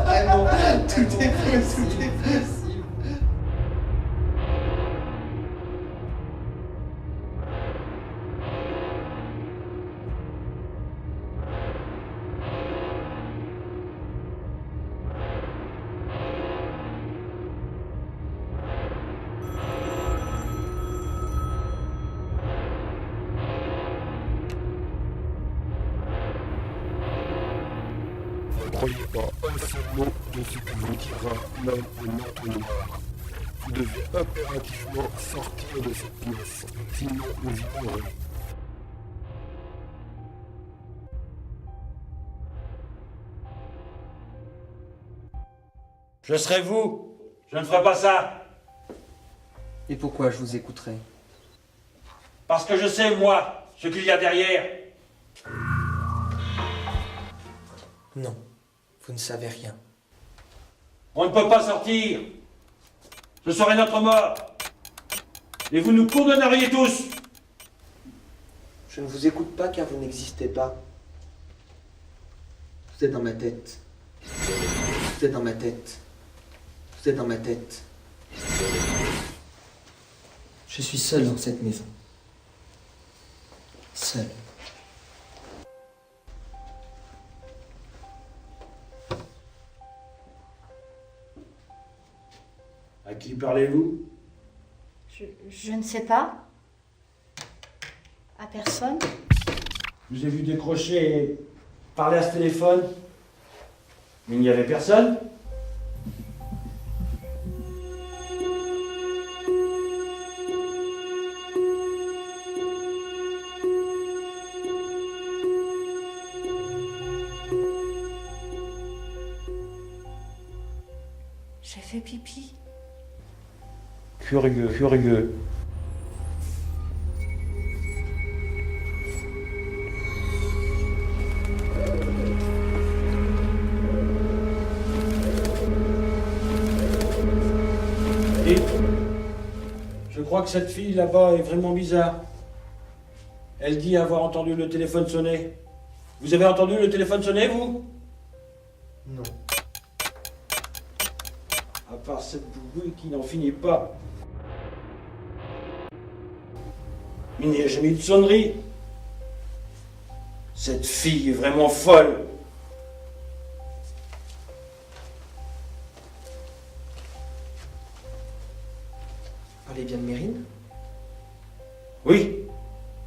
Vraiment, tout est possible. Ne croyez pas un seul mot de ce que vous dira l'homme au manteau noir. Vous devez impérativement sortir de cette pièce, sinon vous y mourrez. Je serai vous. Je ne ferai pas ça. Et pourquoi je vous écouterai? Parce que je sais, moi, ce qu'il y a derrière. Non, vous ne savez rien. On ne peut pas sortir. Ce serait notre mort. Et vous nous condamneriez tous. Je ne vous écoute pas car vous n'existez pas. Vous êtes dans ma tête. Vous êtes dans ma tête. Vous êtes dans ma tête. Je suis seul dans cette maison. Seul. À qui parlez-vous? Je ne sais pas. À personne. Je vous ai vu décrocher et parler à ce téléphone. Mais il n'y avait personne. J'ai fait pipi. Curieux, curieux. Et je crois que cette fille là-bas est vraiment bizarre. Elle dit avoir entendu le téléphone sonner. Vous avez entendu le téléphone sonner, vous? Non. À part cette bruit qui n'en finit pas. Il n'y a jamais eu de sonnerie. Cette fille est vraiment folle. Parlez bien de Mérine? Oui,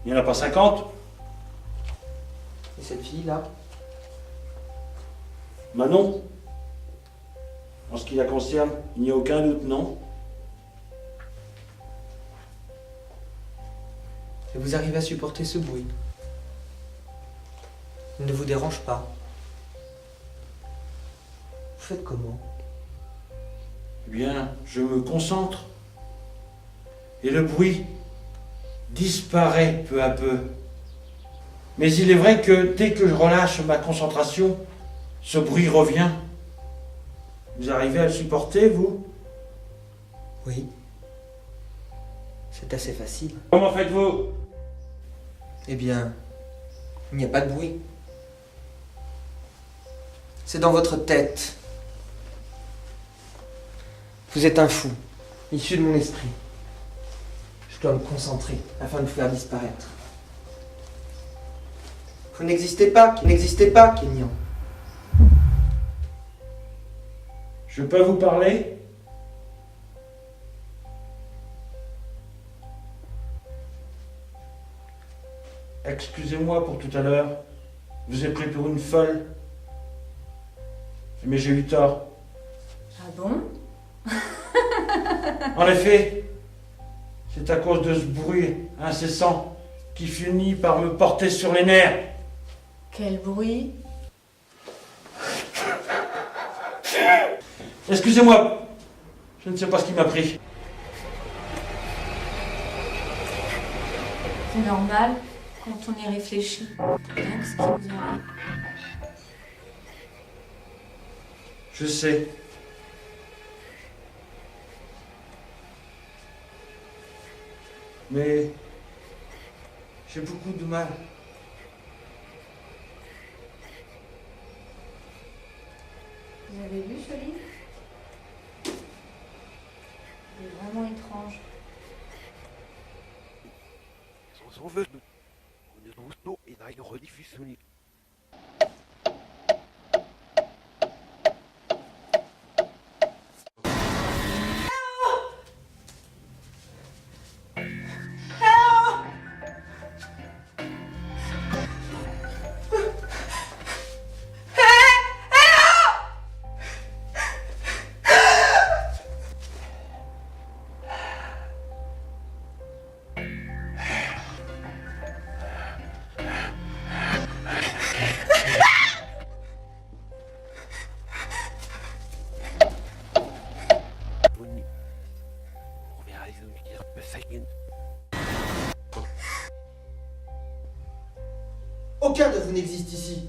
il n'y en a pas 50. Et cette fille-là? Manon. En ce qui la concerne, il n'y a aucun doute, non? Et vous arrivez à supporter ce bruit? Il ne vous dérange pas? Vous faites comment? Eh bien, je me concentre. Et le bruit disparaît peu à peu. Mais il est vrai que dès que je relâche ma concentration, ce bruit revient. Vous arrivez à le supporter, vous? Oui. C'est assez facile. Comment faites-vous? Eh bien, il n'y a pas de bruit. C'est dans votre tête. Vous êtes un fou, issu de mon esprit. Je dois me concentrer afin de vous faire disparaître. Vous n'existez pas, qui n'existez pas, Kenyan. Je peux vous parler? Excusez-moi pour tout à l'heure. Je vous ai pris pour une folle. Mais j'ai eu tort. Ah bon? En effet, c'est à cause de ce bruit incessant qui finit par me porter sur les nerfs. Quel bruit? Excusez-moi, je ne sais pas ce qui m'a pris. C'est normal quand on y réfléchit. Rien que ce qui nous arrive. Je sais. Mais j'ai beaucoup de mal. Vous avez lu ce livre? Il est vraiment étrange. Sans veut on est Rousseau et Nine rediffuse son livre. Aucun de vous n'existe ici.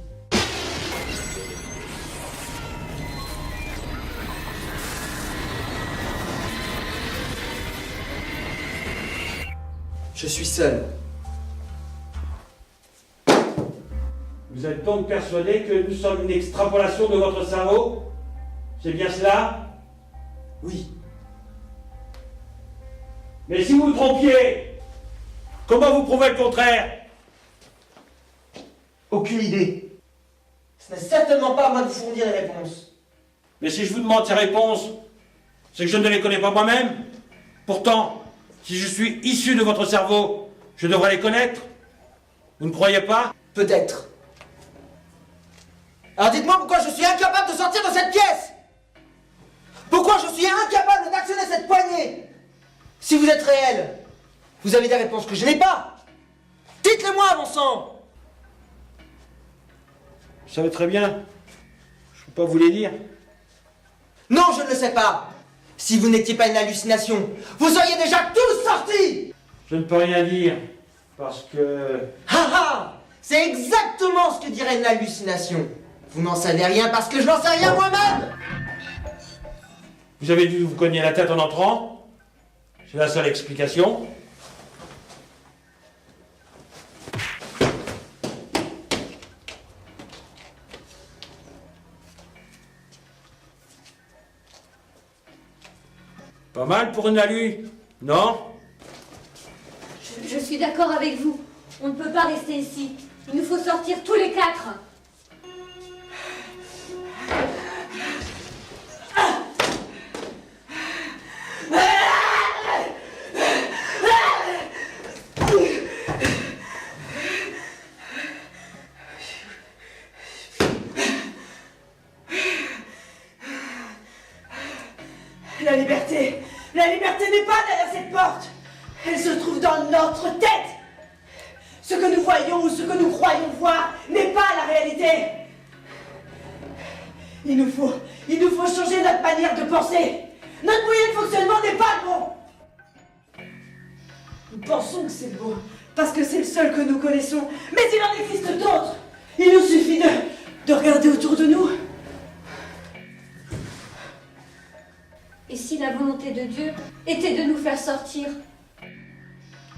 Je suis seul. Vous êtes donc persuadé que nous sommes une extrapolation de votre cerveau? C'est bien cela? Oui. Mais si vous vous trompiez, comment vous prouvez le contraire? Aucune idée. Ce n'est certainement pas à moi de vous fournir les réponses. Mais si je vous demande ces réponses, c'est que je ne les connais pas moi-même. Pourtant, si je suis issu de votre cerveau, je devrais les connaître. Vous ne croyez pas? Peut-être. Alors dites-moi pourquoi je suis incapable de sortir de cette pièce. Pourquoi je suis incapable d'actionner cette poignée. Si vous êtes réel, vous avez des réponses que je n'ai pas. Dites-le-moi, bon sang. Vous savez très bien. Je ne peux pas vous les dire. Non, je ne le sais pas. Si vous n'étiez pas une hallucination, vous seriez déjà tous sortis. Je ne peux rien dire, parce que... Ha ha. C'est exactement ce que dirait une hallucination. Vous n'en savez rien parce que je n'en sais rien moi-même. Vous avez dû vous cogner la tête en entrant. C'est la seule explication. Pas mal pour une alu, non? Je suis d'accord avec vous. On ne peut pas rester ici. Il nous faut sortir tous les quatre. La liberté n'est pas derrière cette porte. Elle se trouve dans notre tête. Ce que nous voyons ou ce que nous croyons voir n'est pas la réalité. Il nous faut changer notre manière de penser. Notre moyen de fonctionnement n'est pas le bon. Nous pensons que c'est le bon, parce que c'est le seul que nous connaissons. Mais il en existe d'autres. Il nous suffit de regarder autour de nous. Et si la volonté de Dieu était de nous faire sortir,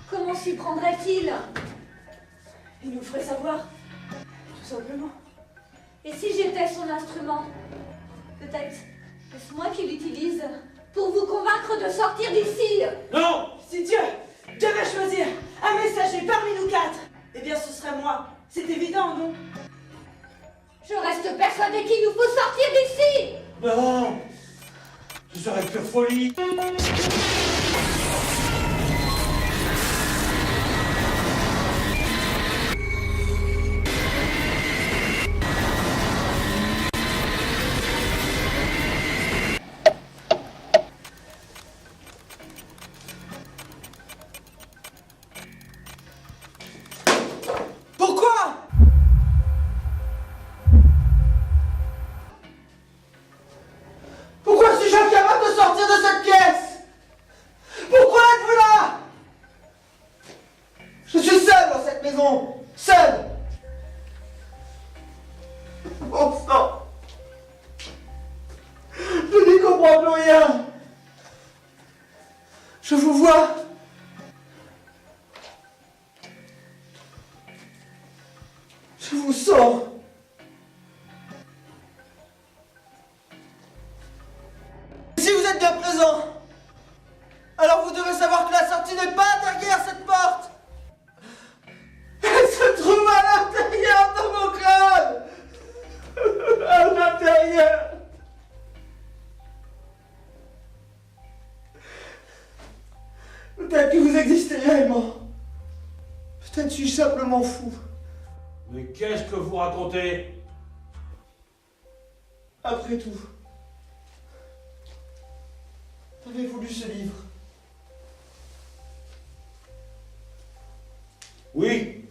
comment s'y prendrait-il? Il nous ferait savoir, tout simplement. Et si j'étais son instrument? Peut-être est-ce moi qui l'utilise pour vous convaincre de sortir d'ici? Non! Si Dieu devait choisir un messager parmi nous quatre, eh bien ce serait moi. C'est évident, non? Je reste persuadée qu'il nous faut sortir d'ici! Non! Ce serait pure folie! Pourquoi? Pourquoi suis-je incapable de sortir de cette pièce? Pourquoi êtes-vous là? Je suis seul dans cette maison. Seul. Bon sang. Je n'y comprends plus rien. Je vous vois. Je vous sens. Peut-être suis-je simplement fou. Mais qu'est-ce que vous racontez? Après tout, avez-vous lu ce livre? Oui.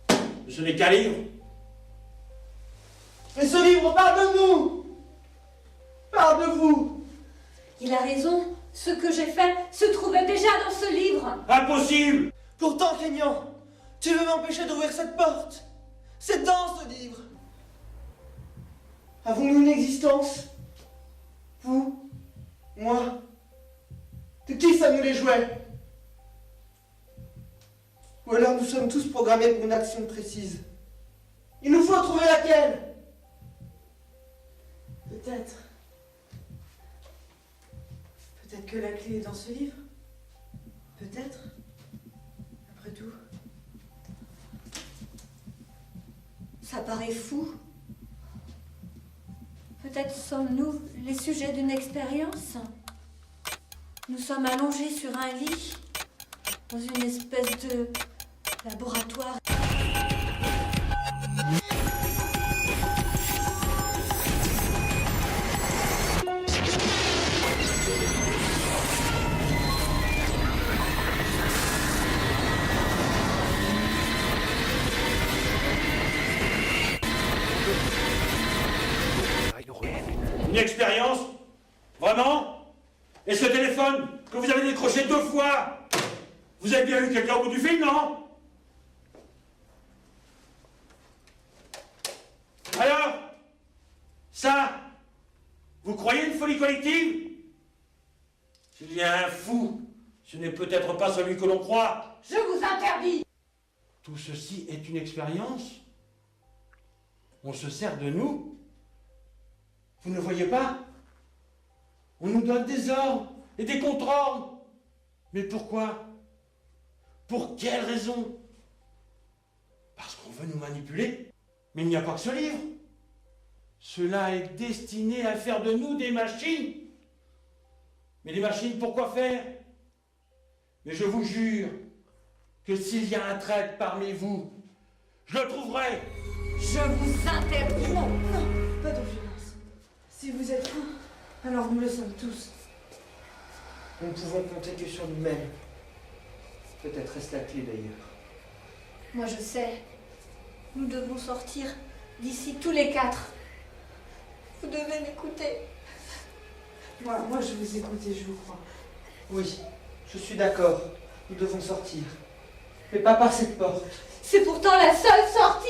Mais ce n'est qu'un livre. Mais ce livre parle de nous! Parle de vous! Il a raison. Ce que j'ai fait se trouvait déjà dans ce livre. Impossible! Pourtant, Kenyan, tu veux m'empêcher d'ouvrir cette porte? C'est dans ce livre! Avons-nous une existence? Vous? Moi? De qui sommes-nous les jouets? Ou alors nous sommes tous programmés pour une action précise? Il nous faut trouver laquelle? Peut-être. Peut-être que la clé est dans ce livre. Peut-être. Après tout. Ça paraît fou. Peut-être sommes-nous les sujets d'une expérience. Nous sommes allongés sur un lit, dans une espèce de laboratoire. Une expérience? Vraiment? Et ce téléphone que vous avez décroché 2 fois? Vous avez bien eu quelqu'un au bout du fil, non? Alors? Ça? Vous croyez une folie collective? S'il y a un fou, ce n'est peut-être pas celui que l'on croit. Je vous interdis! Tout ceci est une expérience. On se sert de nous. Vous ne voyez pas? On nous donne des ordres et des contre-ordres. Mais pourquoi? Pour quelle raison? Parce qu'on veut nous manipuler. Mais il n'y a pas que ce livre. Cela est destiné à faire de nous des machines. Mais des machines, pour quoi faire? Mais je vous jure que s'il y a un traître parmi vous, je le trouverai. Je vous interdis! Non, pas de violence. Si vous êtes un, alors nous le sommes tous. Nous ne pouvons compter que sur nous-mêmes. Peut-être est-ce la clé d'ailleurs. Moi je sais. Nous devons sortir d'ici tous les 4. Vous devez m'écouter. Moi je vous écoute et je vous crois. Oui, je suis d'accord. Nous devons sortir. Mais pas par cette porte. C'est pourtant la seule sortie.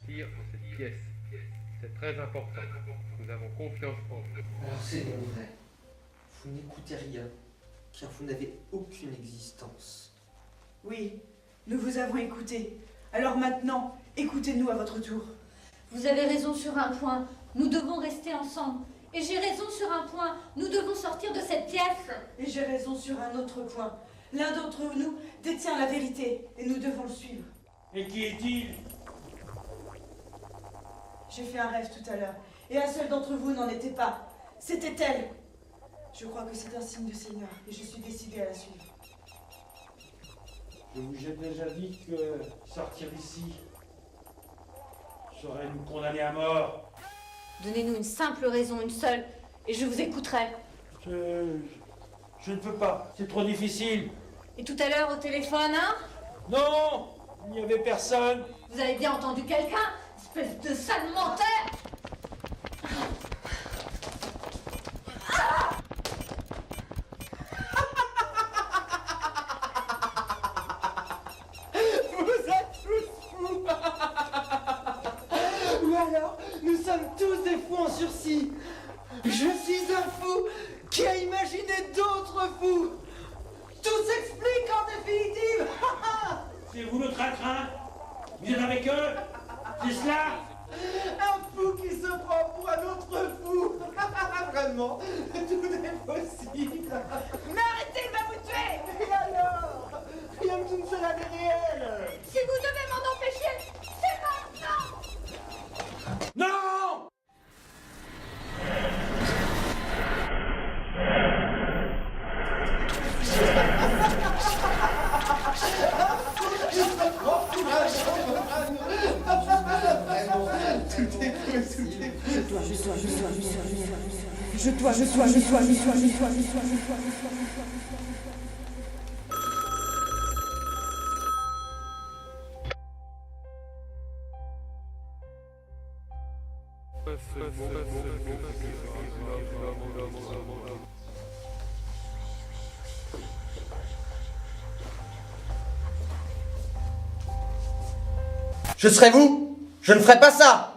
Tire dans cette pièce. C'est très important. Nous avons confiance en vous. Alors c'est bon vrai. Vous n'écoutez rien, car vous n'avez aucune existence. Oui, nous vous avons écouté. Alors maintenant, écoutez-nous à votre tour. Vous avez raison sur un point. Nous devons rester ensemble. Et j'ai raison sur un point. Nous devons sortir de cette pièce. Et j'ai raison sur un autre point. L'un d'entre nous détient la vérité et nous devons le suivre. Et qui est-il? J'ai fait un rêve tout à l'heure et un seul d'entre vous n'en était pas. C'était elle. Je crois que c'est un signe du Seigneur et je suis décidée à la suivre. Je vous ai déjà dit que sortir d'ici serait nous condamner à mort. Donnez-nous une simple raison, une seule, et je vous écouterai. Je ne peux pas, c'est trop difficile. Et tout à l'heure au téléphone, hein? Non, il n'y avait personne. Vous avez bien entendu quelqu'un? Espèce de sale menteur! Vous êtes tous fous. Ou alors, nous sommes tous des fous en sursis. Je suis un fou qui a imaginé d'autres fous. Tout s'explique en définitive. C'est vous le train-train? Vous êtes avec eux? C'est cela? Un fou qui se prend pour un autre fou. Vraiment, tout est possible. Mais arrêtez, il va vous tuer! Et alors? Rien qu'une seule année réelle. Si vous devez m'en empêcher, c'est maintenant! Non! Je serai vous. Je ne ferai pas ça.